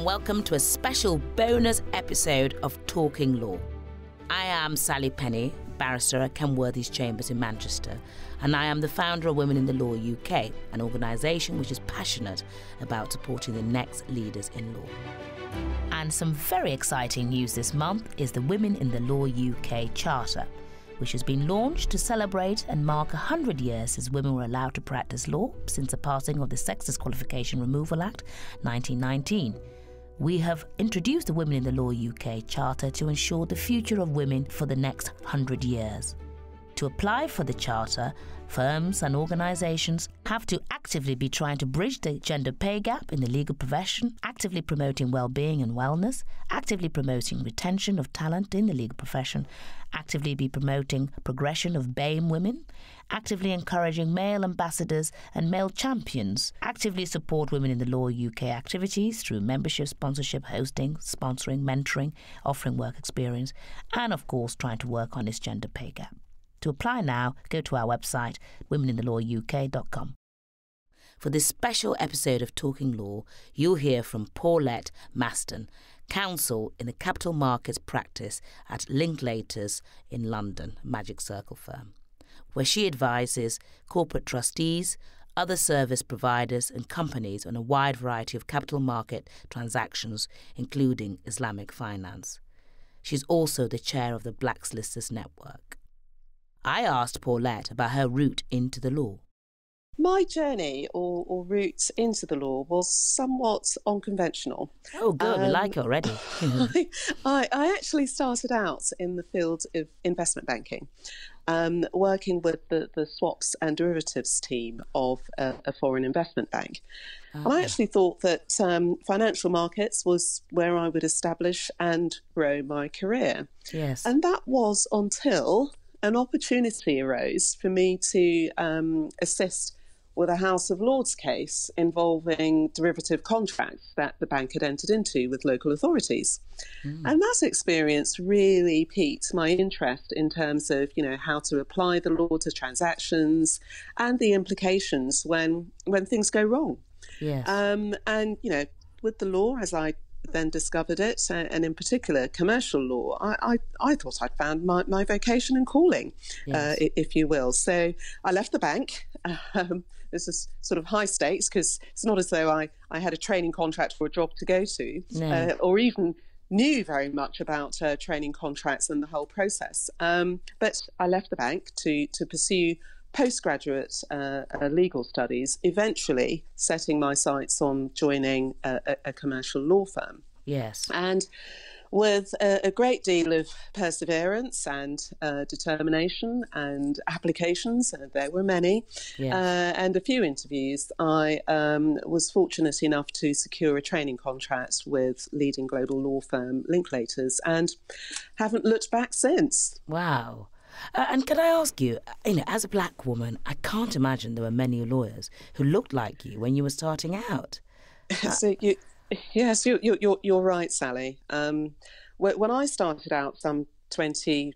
and welcome to a special bonus episode of Talking Law. I am Sally Penny, barrister at Kenworthy's Chambers in Manchester, and I am the founder of Women in the Law UK, an organisation which is passionate about supporting the next leaders in law. And some very exciting news this month is the Women in the Law UK Charter, which has been launched to celebrate and mark 100 years since women were allowed to practice law since the passing of the Sex Disqualification Removal Act 1919. We have introduced the Women in the Law UK Charter to ensure the future of women for the next 100 years. To apply for the Charter, firms and organisations have to actively be trying to bridge the gender pay gap in the legal profession, actively promoting well-being and wellness, actively promoting retention of talent in the legal profession, actively be promoting progression of BAME women, actively encouraging male ambassadors and male champions, actively support Women in the Law UK activities through membership, sponsorship, hosting, sponsoring, mentoring, offering work experience, and of course trying to work on this gender pay gap. To apply now, go to our website, womeninthelawuk.com. For this special episode of Talking Law, you'll hear from Paulette Maston, counsel in the capital markets practice at Linklaters in London, Magic Circle firm, where she advises corporate trustees, other service providers and companies on a wide variety of capital market transactions, including Islamic finance. She's also the chair of the Black Solicitors Network. I asked Paulette about her route into the law. My journey or route into the law was somewhat unconventional. Oh, good. We like it already. I actually started out in the field of investment banking, working with the swaps and derivatives team of a foreign investment bank. And I actually thought that financial markets was where I would establish and grow my career. Yes. And that was until an opportunity arose for me to assist with a House of Lords case involving derivative contracts that the bank had entered into with local authorities. And that experience really piqued my interest in terms of, how to apply the law to transactions and the implications when things go wrong. Yes. And, with the law, as I then discovered it, and in particular commercial law, I thought I'd found my vocation and calling, Yes. If you will. So I left the bank. This is sort of high stakes because it's not as though I had a training contract for a job to go to, or even knew very much about training contracts and the whole process. But I left the bank to pursue postgraduate legal studies, eventually setting my sights on joining a commercial law firm. Yes. And with a great deal of perseverance and determination and applications, there were many, and a few interviews, I was fortunate enough to secure a training contract with leading global law firm Linklaters and haven't looked back since. Wow. And can I ask you, as a black woman, I can't imagine there were many lawyers who looked like you when you were starting out. So you're right, Sally. When I started out some 20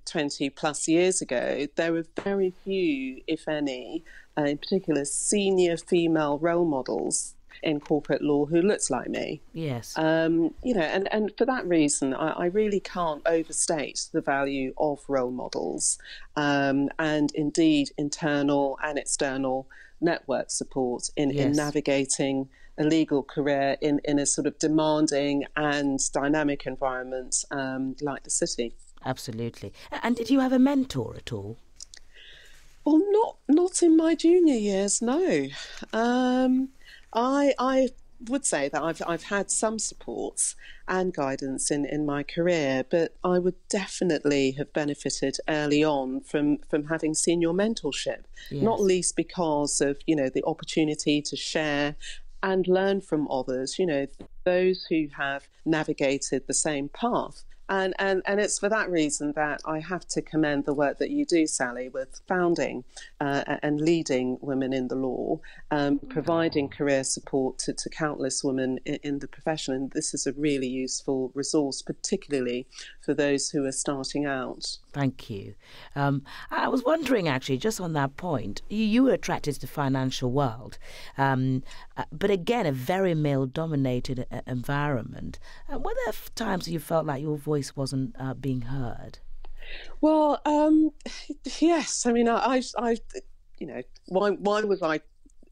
plus years ago, there were very few, if any, in particular senior female role models in corporate law who looked like me. Yes. And for that reason, I really can't overstate the value of role models, and indeed internal and external network support in navigating a legal career in a sort of demanding and dynamic environment like the city. Absolutely. And did you have a mentor at all? Well, not in my junior years, no. I would say that I've had some supports and guidance in my career, but I would definitely have benefited early on from having senior mentorship, not least because of, the opportunity to share and learn from others, those who have navigated the same path. And it's for that reason that I have to commend the work that you do, Sally, with founding and leading Women in the Law, providing career support to countless women in the profession. And this is a really useful resource, particularly for those who are starting out. Thank you. I was wondering, actually, just on that point, you were attracted to the financial world, but again, a very male-dominated environment. Were there times you felt like your voice wasn't being heard? Well, yes. I mean, why was I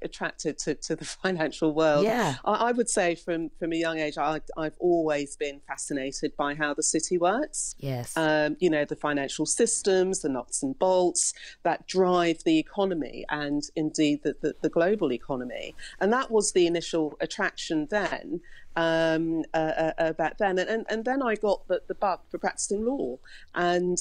attracted to the financial world? Yeah. I would say from a young age, I've always been fascinated by how the city works. Yes. The financial systems, the nuts and bolts that drive the economy and indeed the global economy. And that was the initial attraction then. Back then, and then I got the bug for practicing law, and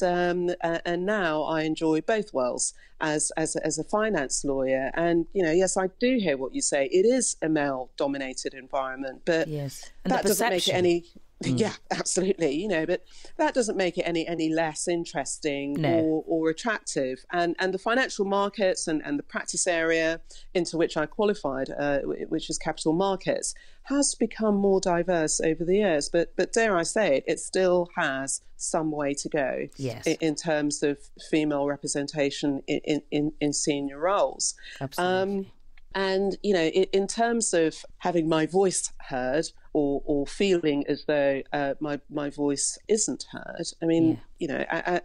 now I enjoy both worlds as a finance lawyer. And yes, I do hear what you say. It is a male-dominated environment, but yes, and that doesn't make it any. Yeah, absolutely. But that doesn't make it any less interesting or attractive. And the financial markets and the practice area into which I qualified, which is capital markets, has become more diverse over the years. But dare I say it still has some way to go in terms of female representation in senior roles. Absolutely. And, in terms of having my voice heard or feeling as though my voice isn't heard, I mean,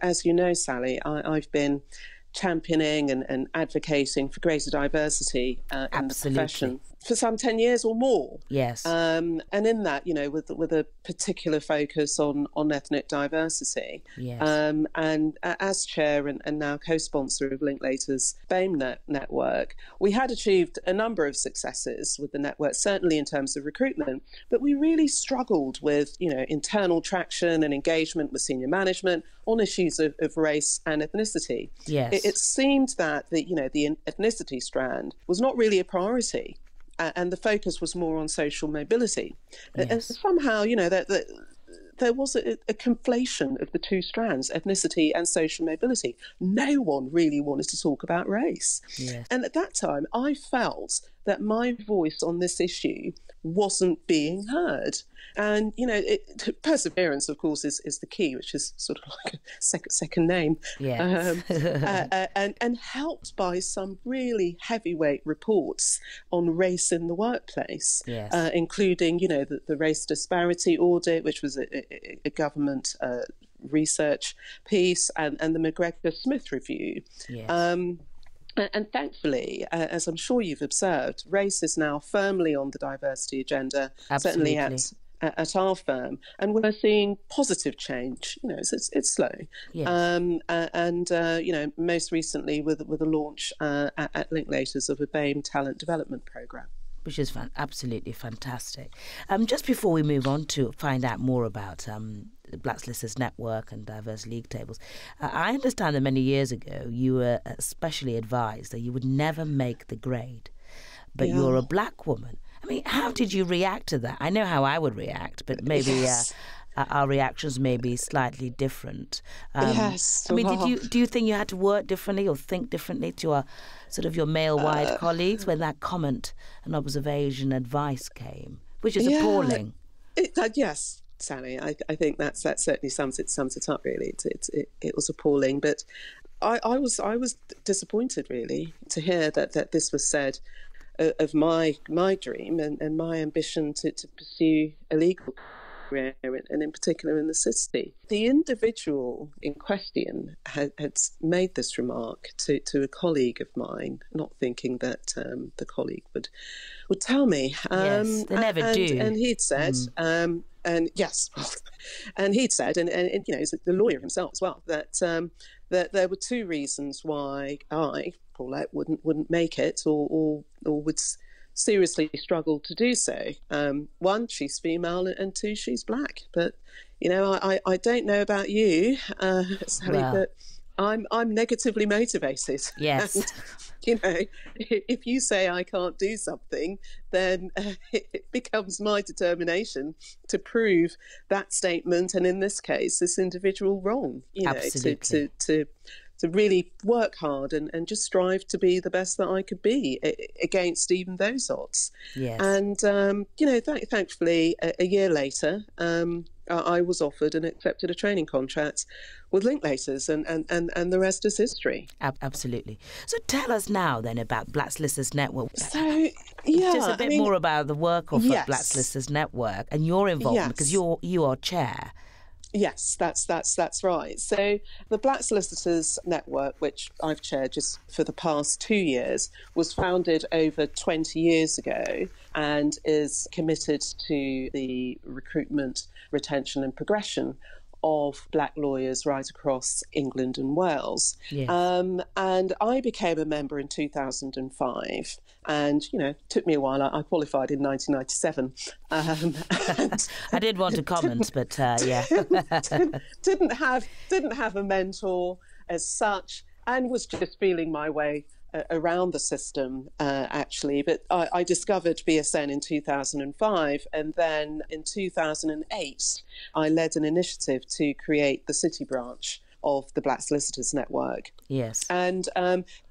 as you know, Sally, I've been championing and advocating for greater diversity in the profession for some 10 years or more. Yes. And in that, with a particular focus on ethnic diversity. Yes. And as chair and now co-sponsor of Linklaters BAME network, we had achieved a number of successes with the network, certainly in terms of recruitment, but we really struggled with, internal traction and engagement with senior management on issues of race and ethnicity. Yes. It seemed that the ethnicity strand was not really a priority. And the focus was more on social mobility. Yes. And somehow, there was a conflation of the two strands, ethnicity and social mobility. No one really wanted to talk about race. Yes. And at that time, I felt that my voice on this issue wasn't being heard. And, perseverance, of course, is the key, which is sort of like a second name. Yes. And helped by some really heavyweight reports on race in the workplace, yes. Including, the race disparity audit, which was a government research piece, and the McGregor-Smith review. Yes. And thankfully, as I'm sure you've observed, race is now firmly on the diversity agenda, Absolutely. certainly at our firm, and we're seeing positive change. It's slow, yes. most recently with the launch at Linklaters of a BAME talent development program, which is absolutely fantastic. Just before we move on to find out more about the Black Solicitors Network and diverse league tables, I understand that many years ago you were specially advised that you would never make the grade, but you're a black woman. I mean, how did you react to that? I know how I would react, but maybe our reactions may be slightly different. Yes. I mean, do you think you had to work differently or think differently to your male-wide colleagues when that comment and observation advice came, which is appalling? Yes, Sally. I think that certainly sums it up. Really, it was appalling, but I was disappointed really to hear that this was said of my dream and my ambition to pursue a legal career, and in particular in the city. The individual in question had made this remark to a colleague of mine, not thinking that the colleague would tell me. Yes, they never do. And he'd said, and yes, and he'd said, and he's the lawyer himself as well, that there were two reasons why I, Paulette, wouldn't make it or would seriously struggle to do so. One, she's female, and two, she's black. But I don't know about you, Sally, but I'm negatively motivated. Yes. And, if you say I can't do something, then it becomes my determination to prove that statement, and in this case, this individual wrong. Absolutely. To really work hard and just strive to be the best that I could be against even those odds. Yes. And, thankfully, a year later, I was offered and accepted a training contract with Linklaters, and the rest is history. Absolutely. So tell us now then about Black Solicitors Network. So, yeah. Just a bit more about the work of yes. Black Solicitors Network and your involvement, because you are chair. Yes, that's right. So the Black Solicitors Network, which I've chaired just for the past 2 years, was founded over 20 years ago and is committed to the recruitment, retention and progression of black lawyers right across England and Wales. Yes. And I became a member in 2005, and it took me a while. I qualified in 1997. I did want to comment, but yeah, didn't have a mentor as such, and was just feeling my way around the system, actually. But I discovered BSN in 2005, and then in 2008, I led an initiative to create the City branch of the Black Solicitors Network. Yes. And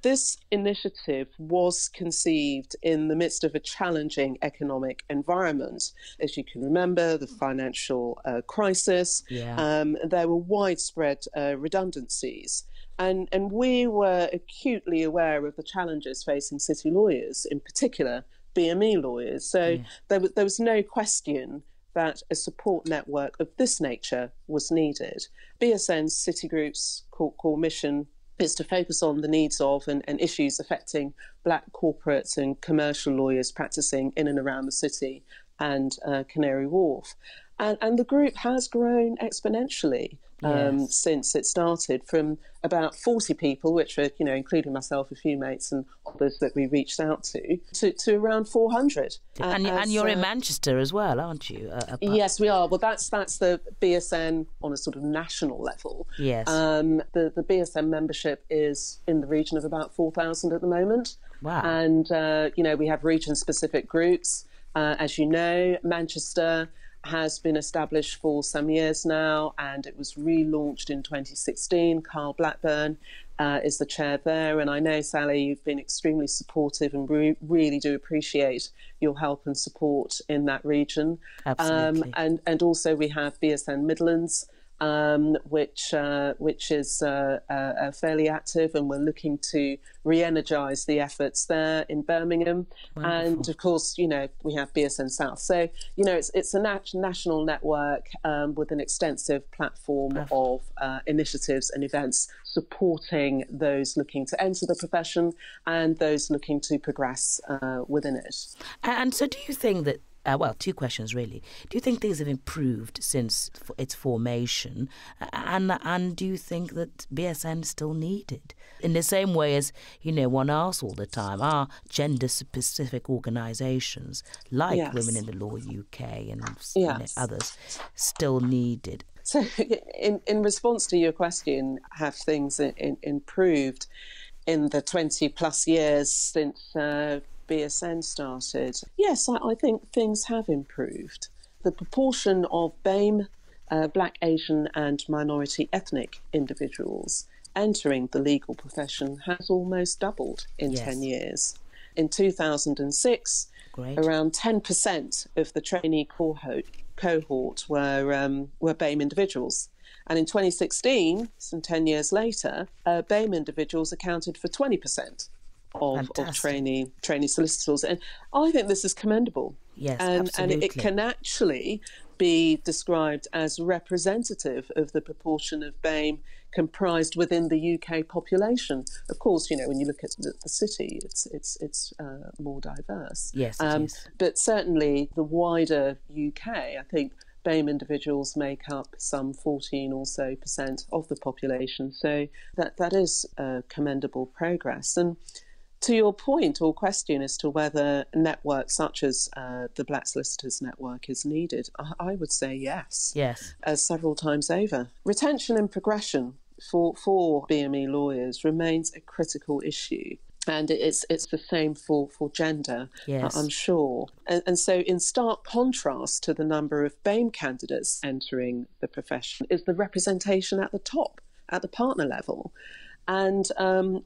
this initiative was conceived in the midst of a challenging economic environment. As you can remember, the financial crisis, there were widespread redundancies. And we were acutely aware of the challenges facing city lawyers, in particular BME lawyers. So there was no question that a support network of this nature was needed. BSN's City Group's core mission is to focus on the needs of and issues affecting black corporates and commercial lawyers practicing in and around the city and Canary Wharf. And the group has grown exponentially since it started, from about 40 people, which are, including myself, a few mates and others that we reached out to around 400. And you're in Manchester as well, aren't you? Yes, we are. Well, that's the BSN on a sort of national level. Yes. The BSN membership is in the region of about 4,000 at the moment. Wow. And, we have region-specific groups. As you know, Manchester has been established for some years now, and it was relaunched in 2016. Carl Blackburn is the chair there, and I know, Sally, you've been extremely supportive, and really do appreciate your help and support in that region. Absolutely. And also we have BSN Midlands, which is fairly active, and we're looking to re-energise the efforts there in Birmingham. Wonderful. And of course, we have BSN South. So, it's a national network with an extensive platform of initiatives and events supporting those looking to enter the profession and those looking to progress within it. And so do you think that two questions really. Do you think things have improved since its formation? And do you think that BSN is still needed? In the same way as, one asks all the time, are gender-specific organisations like Women in the Law UK and others still needed? So in response to your question, have things improved in the 20-plus years since BSN started? Yes, I think things have improved. The proportion of BAME, Black, Asian and minority ethnic individuals entering the legal profession has almost doubled in 10 years. In 2006, around 10% of the trainee cohort were BAME individuals. And in 2016, some 10 years later, BAME individuals accounted for 20% of trainee solicitors. And I think this is commendable. Yes, and it can actually be described as representative of the proportion of BAME comprised within the UK population. Of course, when you look at the city, it's more diverse. Yes, it is. But certainly the wider UK, I think BAME individuals make up some 14 or so % of the population. So that is commendable progress. And to your point or question as to whether networks such as the Black Solicitors Network is needed, I would say yes. Yes. Several times over. Retention and progression for BME lawyers remains a critical issue. And it's the same for gender, I'm sure. And so in stark contrast to the number of BAME candidates entering the profession is the representation at the top, at the partner level. And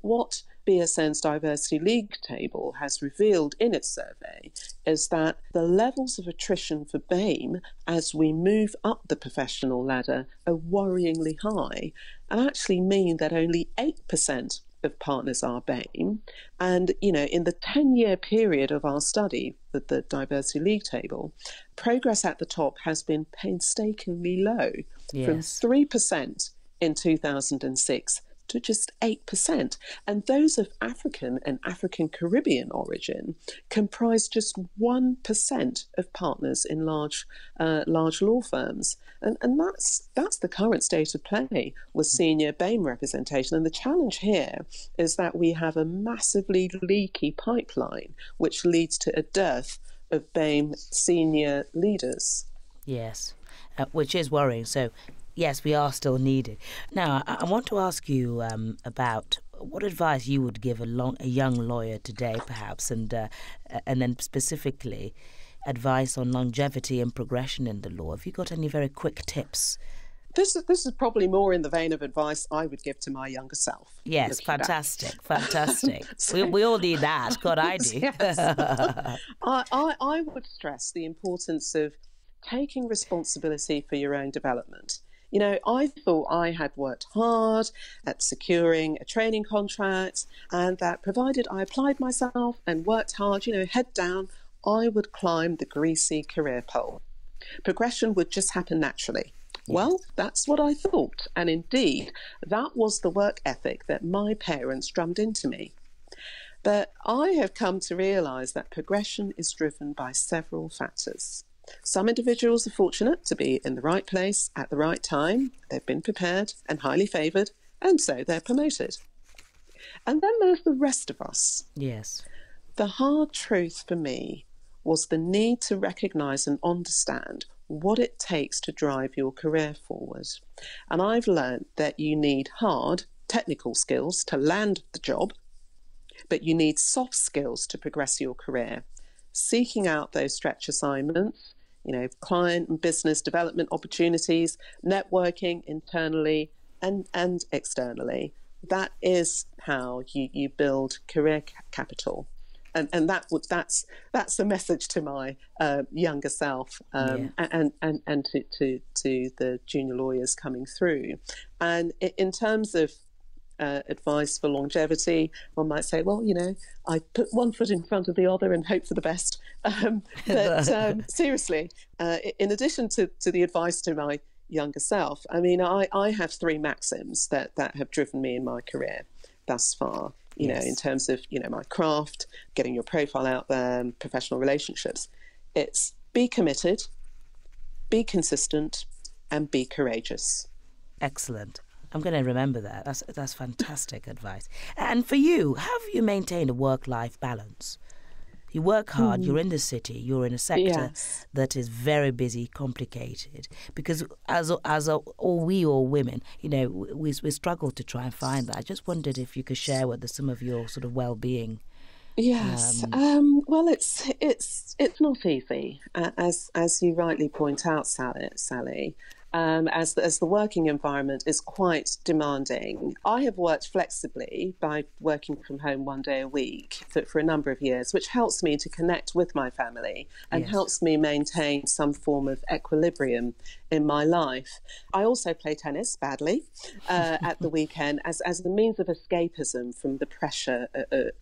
what BSN's Diversity League table has revealed in its survey is that the levels of attrition for BAME as we move up the professional ladder are worryingly high, and actually mean that only 8% of partners are BAME. And, in the 10-year period of our study, the Diversity League table, progress at the top has been painstakingly low, from 3% in 2006 to just 8%. And those of African and African Caribbean origin comprise just 1% of partners in large law firms. And that's the current state of play with senior BAME representation. And the challenge here is that we have a massively leaky pipeline, which leads to a dearth of BAME senior leaders. Yes, which is worrying. So yes, we are still needed. Now, I want to ask you about what advice you would give a young lawyer today, perhaps, and then specifically advice on longevity and progression in the law. Have you got any very quick tips? This is probably more in the vein of advice I would give to my younger self. Yes, fantastic. We all need that. God, I do. Yes. I would stress the importance of taking responsibility for your own development. I thought I had worked hard at securing a training contract, and that provided I applied myself and worked hard, head down, I would climb the greasy career pole. Progression would just happen naturally. Well, that's what I thought. And indeed, that was the work ethic that my parents drummed into me. But I have come to realise that progression is driven by several factors. Some individuals are fortunate to be in the right place at the right time. They've been prepared and highly favoured, and so they're promoted. And then there's the rest of us. Yes. The hard truth for me was the need to recognise and understand what it takes to drive your career forward. And I've learned that you need hard technical skills to land the job, but you need soft skills to progress your career. Seeking out those stretch assignments, client and business development opportunities, networking internally and externally. That is how you build career capital. And that's the message to my younger self and to the junior lawyers coming through. And in terms of advice for longevity, one might say, well, I put one foot in front of the other and hope for the best. But seriously, in addition to the advice to my younger self, I have three maxims that have driven me in my career thus far. In terms of, my craft, getting your profile out there, professional relationships. It's be committed, be consistent, and be courageous. Excellent. I'm going to remember that. That's fantastic advice. And for you, how have you maintained a work-life balance? You work hard, you're in the city, you're in a sector that is very busy, complicated. Because as all women, we struggle to try and find that. I just wondered if you could share with us some of your sort of well-being. Yes. Well, it's not easy, as you rightly point out, Sally. As the working environment is quite demanding. I have worked flexibly by working from home one day a week for a number of years, which helps me to connect with my family and helps me maintain some form of equilibrium in my life. I also play tennis badly at the weekend as a means of escapism from the pressure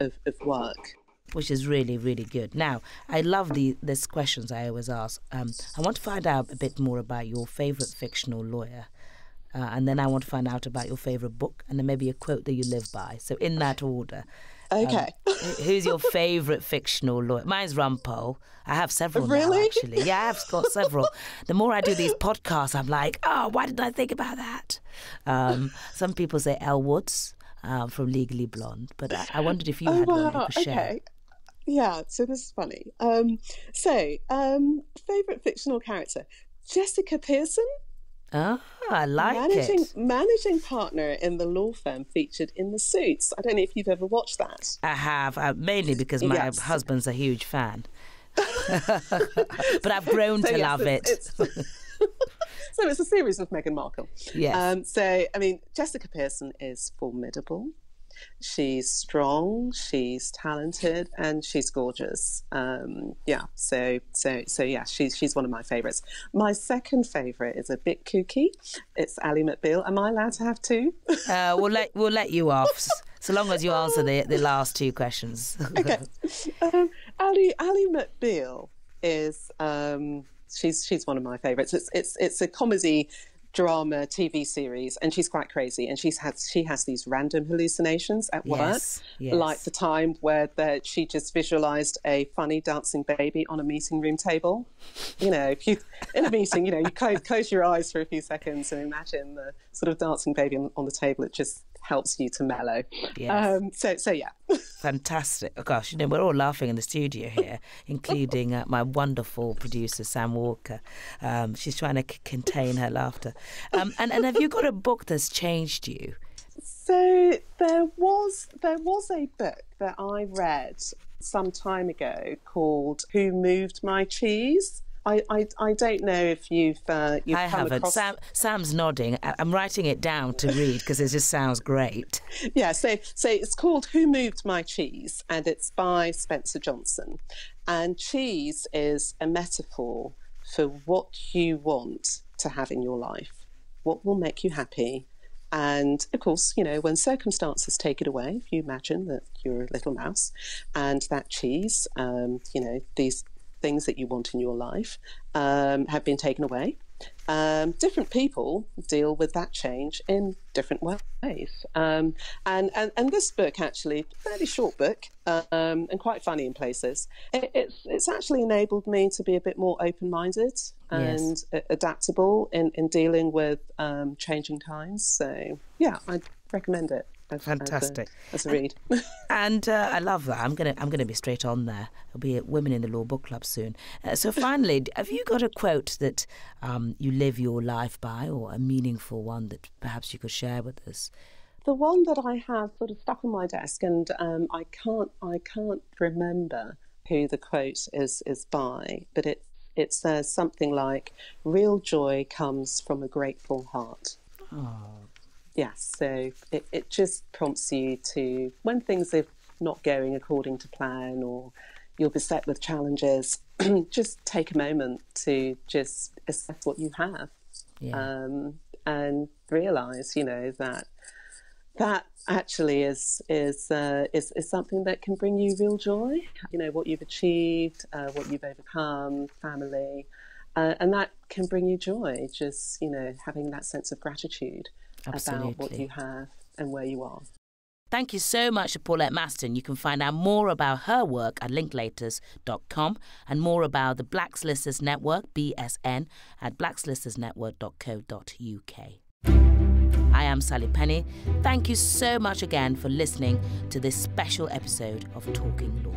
of work. Which is really, really good. Now, I love these questions I always ask. I want to find out a bit more about your favourite fictional lawyer. And then I want to find out about your favourite book and then maybe a quote that you live by. So in that order. Okay. Who's your favourite fictional lawyer? Mine's Rumpole. I have several Really? now, actually. Yeah, I've got several. The more I do these podcasts, I'm like, oh, why didn't I think about that? Some people say Elle Woods from Legally Blonde. But I wondered if you had one you could share. Okay. Yeah, so this is funny. Favourite fictional character? Jessica Pearson. Oh, I like it. Managing partner in the law firm featured in The Suits. I don't know if you've ever watched that. I have, mainly because my husband's a huge fan. But I've grown to love it. So it's a series with Meghan Markle. Yes. So, I mean, Jessica Pearson is formidable. She's strong, she's talented, and she's gorgeous. So yeah, she's one of my favourites. My second favourite is a bit kooky. It's Ally McBeal. Am I allowed to have two? We'll let you off, so long as you answer the last two questions. Okay. Ally McBeal is she's one of my favourites. It's a comedy drama TV series, and she's quite crazy, and she has these random hallucinations at work. Yes. Like the time where she just visualized a funny dancing baby on a meeting room table. If you in a meeting, you close your eyes for a few seconds and imagine the sort of dancing baby on the table. It just helps you to mellow. Yes. So yeah. Fantastic. Oh gosh, we're all laughing in the studio here, including my wonderful producer, Sam Walker. She's trying to contain her laughter. And have you got a book that's changed you? So there was a book that I read some time ago called Who Moved My Cheese? I don't know if you've I haven't. Across... Sam's nodding. I'm writing it down to read because it just sounds great. Yeah, so it's called Who Moved My Cheese, and it's by Spencer Johnson. And cheese is a metaphor for what you want to have in your life, what will make you happy. And of course, when circumstances take it away, if you imagine that you're a little mouse and that cheese, these things that you want in your life have been taken away. Different people deal with that change in different ways. And this book, actually, fairly short book, and quite funny in places, it's actually enabled me to be a bit more open-minded and adaptable in dealing with changing times. So yeah, I'd recommend it. Fantastic. As a read. And I love that. I'm gonna be straight on there. I'll be at Women in the Law Book Club soon. So finally, have you got a quote that you live your life by, or a meaningful one that perhaps you could share with us? The one that I have sort of stuck on my desk, and I can't remember who the quote is by, but it says something like, "Real joy comes from a grateful heart." Oh. Yes, so it just prompts you to, when things are not going according to plan or you're beset with challenges, just take a moment to just assess what you have, and realise, that actually is something that can bring you real joy. What you've achieved, what you've overcome, family, and that can bring you joy. Just having that sense of gratitude. Absolutely. About what you have and where you are. Thank you so much to Paulette Maston. You can find out more about her work at linklaters.com and more about the Black Solicitors Network, BSN, at blacksolistarsnetwork.co.uk. I am Sally Penny. Thank you so much again for listening to this special episode of Talking Law.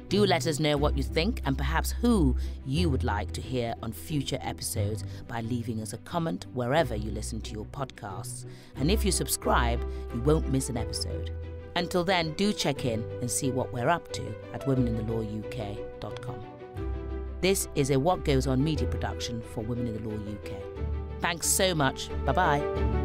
Do let us know what you think and perhaps who you would like to hear on future episodes by leaving us a comment wherever you listen to your podcasts. And if you subscribe, you won't miss an episode. Until then, do check in and see what we're up to at womeninthelawyuk.com. This is a What Goes On media production for Women in the Law UK. Thanks so much. Bye-bye.